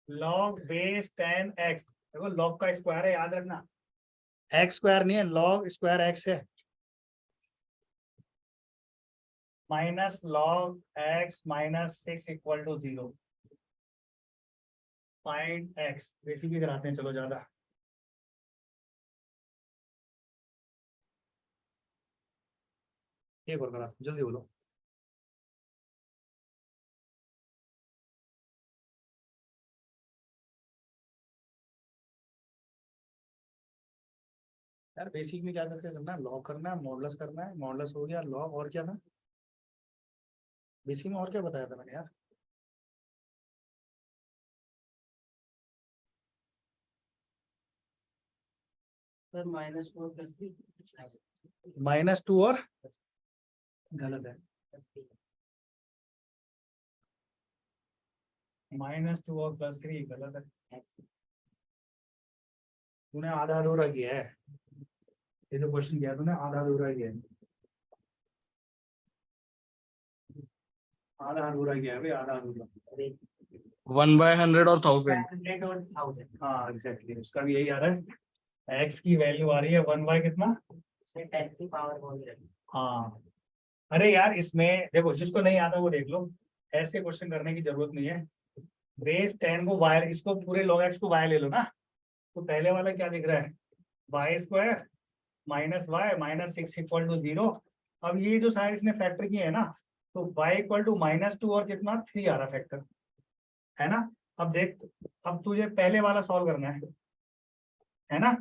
Log base 10x, देखो log का square है याद रखना, एक्स स्क्वायर नहीं है, लॉग स्क्वायर एक्स है, minus log X minus 6 equal to 0। Find X, basic भी कराते हैं, चलो ज्यादा। एक और कराते हैं, जल्दी बोलो। यार बेसिक में क्या करते करना है, लॉग करना है, मॉडुलस करना है, मॉडुलस हो गया, लॉग, और क्या था बेसिक में, और क्या बताया था मैंने यार? सर -4 + 3 -2 और गलत है, -2 और +3 गलत है, तूने आधा अधूरा किया है, ये जो क्वेश्चन किया तूने आधा अधूरा किया है, आधा अधूरा किया है भाई, आधा अधूरा। 1/100 और 1000। 100 और 1000। हाँ एग्जैक्टली, उसका भी यही आ रहा है, एक्स की वैल्यू आ रही है 1 कितना, 10 की पावर बोल रहे हैं। हाँ। अरे यार इसमें देखो, जिसको नहीं आता वो देख लो, ऐसे क्वेश्चन करने की जरूरत नहीं है। बेस 10 को वाई, इसको पूरे log x को वाई ले लो ना, तो पहले वाला क्या दिख रहा है, Y square minus Y minus 6 equal to 0। अब ये जो सारे इसने फैक्टर किए है ना, तो y इक्वल टू -2 और कितना 3 आ रहा फैक्टर, है ना। अब देख, अब तुझे पहले वाला सॉल्व करना है ना,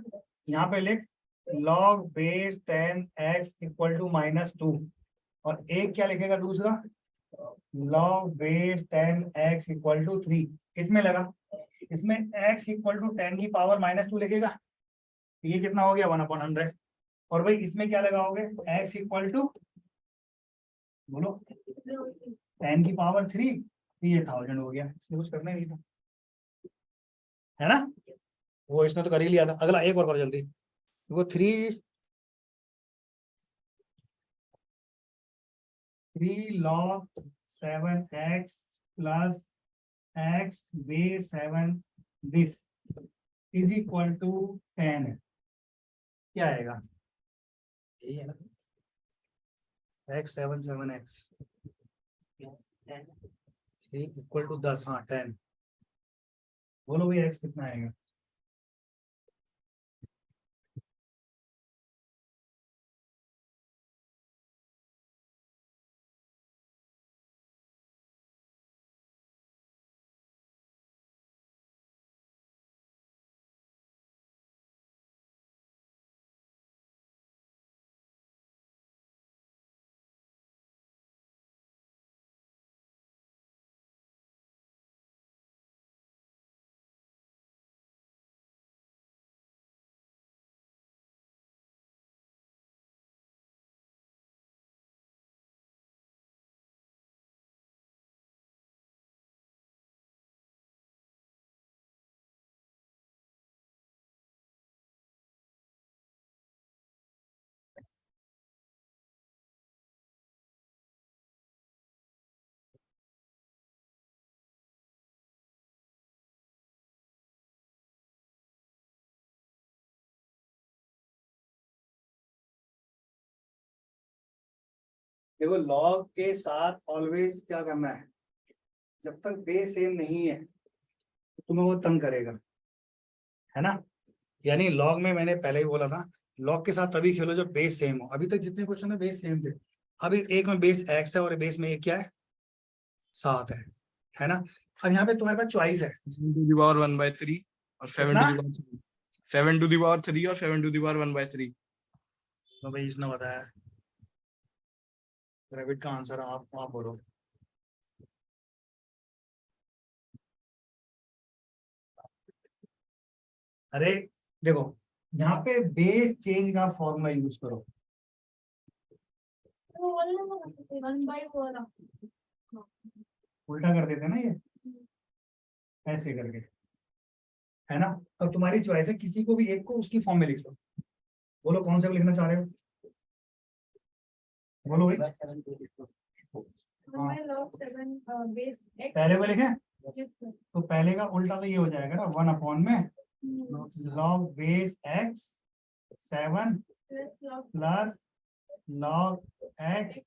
यहाँ पे लिख log base 10x equal to -2, और एक क्या लिखेगा दूसरा, log base 10x equal to 3। इसमें लगा, इसमें x इक्वल टू 10 की पावर -2 लिखेगा, ये कितना हो गया 1/100। और भाई इसमें क्या लगाओगे, x इक्वल टू, बोलो 10 की पावर 3, ये 1000 हो गया, इसमें कुछ करना ही नहीं था, है ना। वो इसने तो कर ही लिया था। अगला एक और जल्दी, वो 3 log 7x plus x base 7 this is equal to 10 है, क्या आएगा, यही है ना, x 7 7x इक्वल टू 10, हाँ 10। बोलो भाई x कितना आएगा, देखो लॉग के साथ ऑलवेज क्या करना है, जब तक बेस सेम नहीं है तो तुम्हें वो तंग करेगा, है ना। यानी लॉग में मैंने पहले ही बोला था, लॉग के साथ तभी खेलो जब बेस सेम हो। अभी तक जितने क्वेश्चन में बेस सेम थे, अभी एक में बेस एक्स है और बेस में एक क्या है 7 है ना। अब यहाँ पे तुम्हारे पास चॉइस है, 7/1/3 और 7 कितना? 7/3 और 7/1/3। तो भाई इसने बताया रैबिट का आंसर, आप बोलो। अरे देखो, यहाँ पे बेस चेंज का फॉर्मूला यूज करो, 1/4 उल्टा कर देते ना ये, ऐसे करके, है ना। अब तुम्हारी चॉइस है, किसी को भी एक को उसकी फॉर्म में लिख लो, बोलो कौन सा को लिखना चाह रहे हो, बोलो भाई। 1/log 7 बेस x पहले को लिखें, Yes, sir. तो पहले का उल्टा तो ये हो जाएगा ना 1 अपॉन में Hmm. Log base x 7 Plus log. Plus log x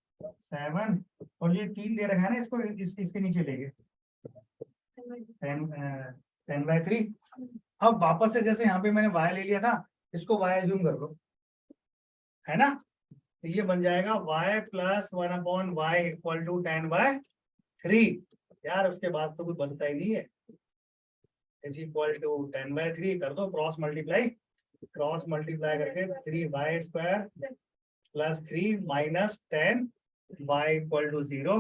7 और ये 3 दे रखा है ना, इसको इसके नीचे लेंगे 10/3। अब वापस से जैसे यहाँ पे मैंने y ले लिया था, इसको y जूम कर लो, है ना, तो ये बन जाएगा y plus 1 upon Y equal to 10/3। यार उसके बाद तो कुछ बचता ही नहीं है, इज इक्वल टू 10/3 कर दो, क्रॉस मल्टीप्लाई करके 3y² plus 3 minus 10y equal to 0।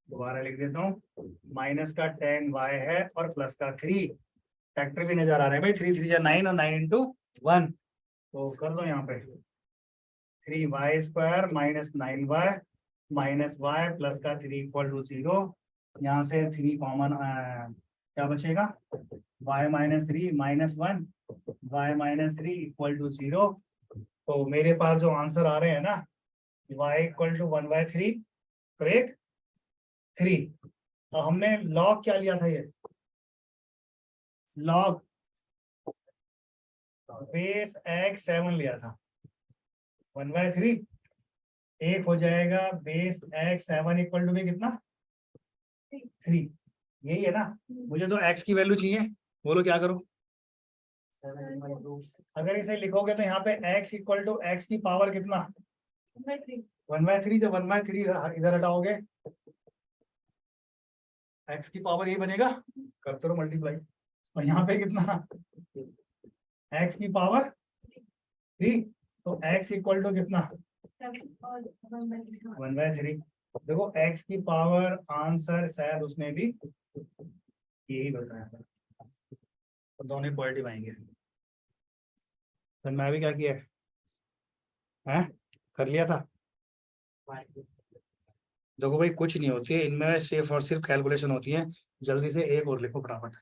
दोबारा लिख देता हूँ, माइनस का 10y है और प्लस का 3, फैक्टर भी नजर आ रहा है भाई, 3 3 9 और 9 इंटू 1, तो कर दो यहाँ पे 3y² minus 9y minus y plus का 3 इक्वल टू 0। यहाँ से 3 कॉमन, क्या बचेगा, y minus 3 minus 1 y minus 3 equal to 0। तो मेरे पास जो आंसर आ रहे हैं ना, y इक्वल टू 1/3, करेक्ट 3। तो हमने लॉग क्या लिया था, ये लॉग बेस x 7 लिया था 1/3, एक हो जाएगा बेस x 7 इक्वल टू में कितना 3, यही है ना। मुझे तो x की वैल्यू चाहिए, बोलो क्या करो। 7/2 अगर इसे लिखोगे तो यहाँ पे x इक्वल टू x की पावर कितना 1/3. 1/3, जो 1/3 इधर हटाओगे x की पावर यही बनेगा, करते रहो मल्टीप्लाई, और यहाँ पे कितना x की पावर 3, तो x इक्वल टू कितना 7 और 1/3. 1/3। देखो x की पावर आंसर शायद उसमें भी यही बताया था, तो दोनों पॉजिटिव आएंगे। तो मैं भी क्या किया है, कर लिया था। देखो भाई कुछ नहीं होती है इनमें, सिर्फ और सिर्फ कैलकुलेशन होती है। जल्दी से एक और लिखो फटाफट।